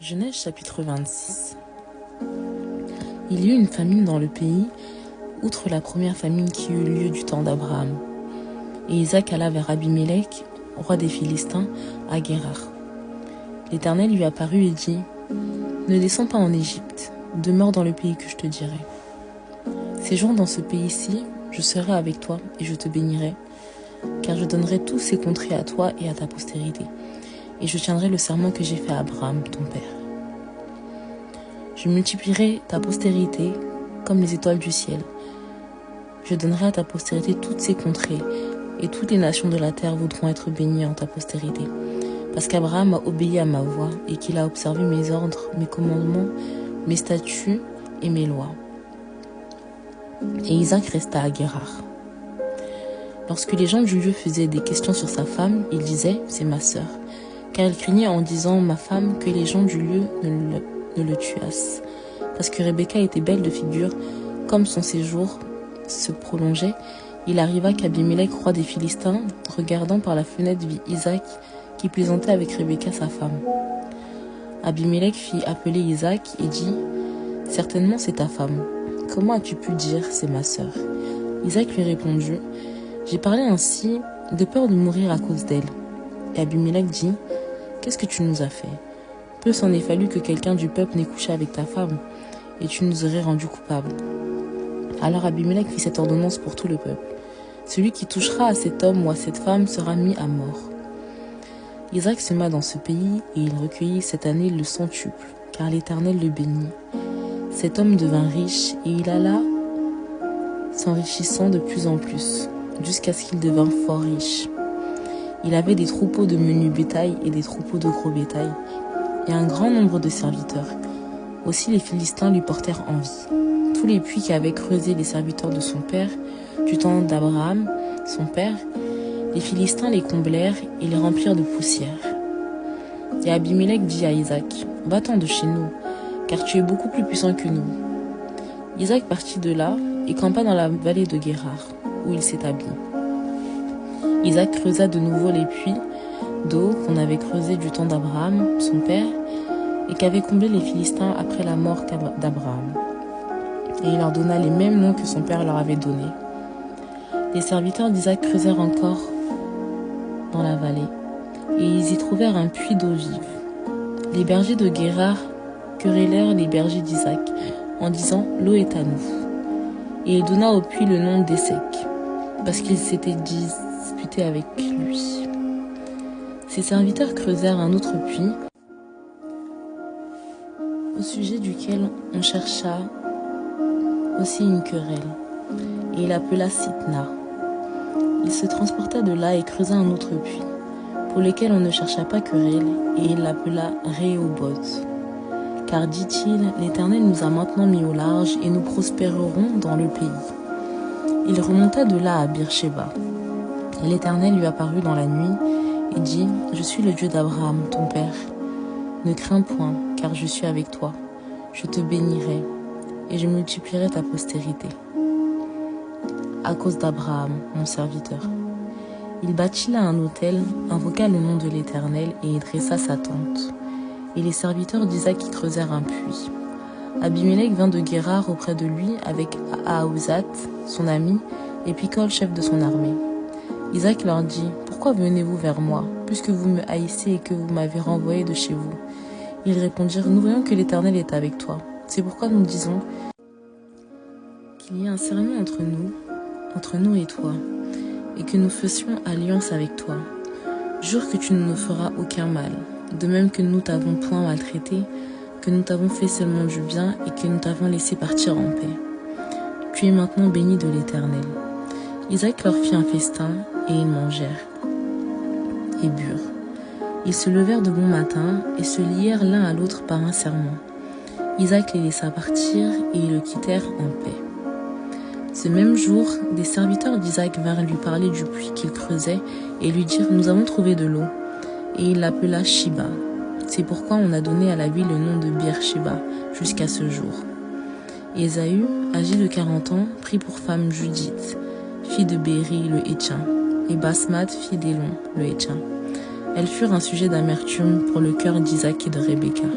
Genèse chapitre 26. Il y eut une famine dans le pays, outre la première famine qui eut lieu du temps d'Abraham. Et Isaac alla vers Abimélec, roi des Philistins, à Guérar. L'Éternel lui apparut et dit : Ne descends pas en Égypte, demeure dans le pays que je te dirai. Séjourne dans ce pays-ci, je serai avec toi et je te bénirai, car je donnerai tous ces contrées à toi et à ta postérité, et je tiendrai le serment que j'ai fait à Abraham, ton père. Je multiplierai ta postérité comme les étoiles du ciel. Je donnerai à ta postérité toutes ces contrées, et toutes les nations de la terre voudront être bénies en ta postérité, parce qu'Abraham a obéi à ma voix et qu'il a observé mes ordres, mes commandements, mes statuts et mes lois. Et Isaac resta à Guérar. Lorsque les gens du lieu faisaient des questions sur sa femme, il disait : c'est ma sœur, car il craignait en disant ma femme que les gens du lieu ne le tuassent, parce que Rebecca était belle de figure. Comme son séjour se prolongeait, il arriva qu'Abimélec, roi des Philistins, regardant par la fenêtre, vit Isaac qui plaisantait avec Rebecca sa femme. Abimélec fit appeler Isaac et dit : Certainement c'est ta femme. Comment as-tu pu dire c'est ma sœur ? Isaac lui répondit : J'ai parlé ainsi de peur de mourir à cause d'elle. Et Abimélec dit : Qu'est-ce que tu nous as fait ? Peu s'en est fallu que quelqu'un du peuple n'ait couché avec ta femme, et tu nous aurais rendus coupables. Alors Abimélec fit cette ordonnance pour tout le peuple : Celui qui touchera à cet homme ou à cette femme sera mis à mort. Isaac sema dans ce pays, et il recueillit cette année le centuple, car l'Éternel le bénit. Cet homme devint riche, et il alla s'enrichissant de plus en plus, jusqu'à ce qu'il devint fort riche. Il avait des troupeaux de menu bétail et des troupeaux de gros bétail, et un grand nombre de serviteurs. Aussi les Philistins lui portèrent envie. Tous les puits qu'avaient creusés les serviteurs de son père, du temps d'Abraham, son père, les Philistins les comblèrent et les remplirent de poussière. Et Abimélec dit à Isaac : Va-t'en de chez nous, car tu es beaucoup plus puissant que nous. Isaac partit de là et campa dans la vallée de Guérar, où il s'établit. Isaac creusa de nouveau les puits d'eau qu'on avait creusés du temps d'Abraham, son père, et qu'avaient comblés les Philistins après la mort d'Abraham. Et il leur donna les mêmes noms que son père leur avait donnés. Les serviteurs d'Isaac creusèrent encore dans la vallée, et ils y trouvèrent un puits d'eau vive. Les bergers de Guérar querellèrent les bergers d'Isaac, en disant : L'eau est à nous. Et il donna au puits le nom d'Essek, parce qu'ils s'étaient disputés avec lui. Ses serviteurs creusèrent un autre puits, au sujet duquel on chercha aussi une querelle, et il l'appela Sitna. Il se transporta de là et creusa un autre puits, pour lequel on ne chercha pas querelle, et il l'appela Rehoboth. Car, dit-il, l'Éternel nous a maintenant mis au large, et nous prospérerons dans le pays. Il remonta de là à Beersheba. Et l'Éternel lui apparut dans la nuit, et dit : Je suis le Dieu d'Abraham, ton père. Ne crains point, car je suis avec toi. Je te bénirai, et je multiplierai ta postérité, à cause d'Abraham, mon serviteur. Il bâtit là un autel, invoqua le nom de l'Éternel, et y dressa sa tente. Et les serviteurs d'Isaac y creusèrent un puits. Abimélec vint de Guérar auprès de lui avec Ahuzat, son ami, et Picol, chef de son armée. Isaac leur dit : Pourquoi venez-vous vers moi, puisque vous me haïssez et que vous m'avez renvoyé de chez vous ? Ils répondirent : Nous voyons que l'Éternel est avec toi. C'est pourquoi nous disons qu'il y a un serment entre nous et toi, et que nous fassions alliance avec toi. Jure que tu ne nous feras aucun mal, de même que nous t'avons point maltraité, que nous t'avons fait seulement du bien et que nous t'avons laissé partir en paix. Tu es maintenant béni de l'Éternel. Isaac leur fit un festin, et ils mangèrent et burent. Ils se levèrent de bon matin et se lièrent l'un à l'autre par un serment. Isaac les laissa partir et ils le quittèrent en paix. Ce même jour, des serviteurs d'Isaac vinrent lui parler du puits qu'il creusait et lui dirent : Nous avons trouvé de l'eau. Et il l'appela Shiba. C'est pourquoi on a donné à la ville le nom de Beersheba jusqu'à ce jour. Ésaü, âgé de 40 ans, prit pour femme Judith, fille de Béri le Hétien, et Basmath, fille d'Élon le Hétien. Elles furent un sujet d'amertume pour le cœur d'Isaac et de Rebecca.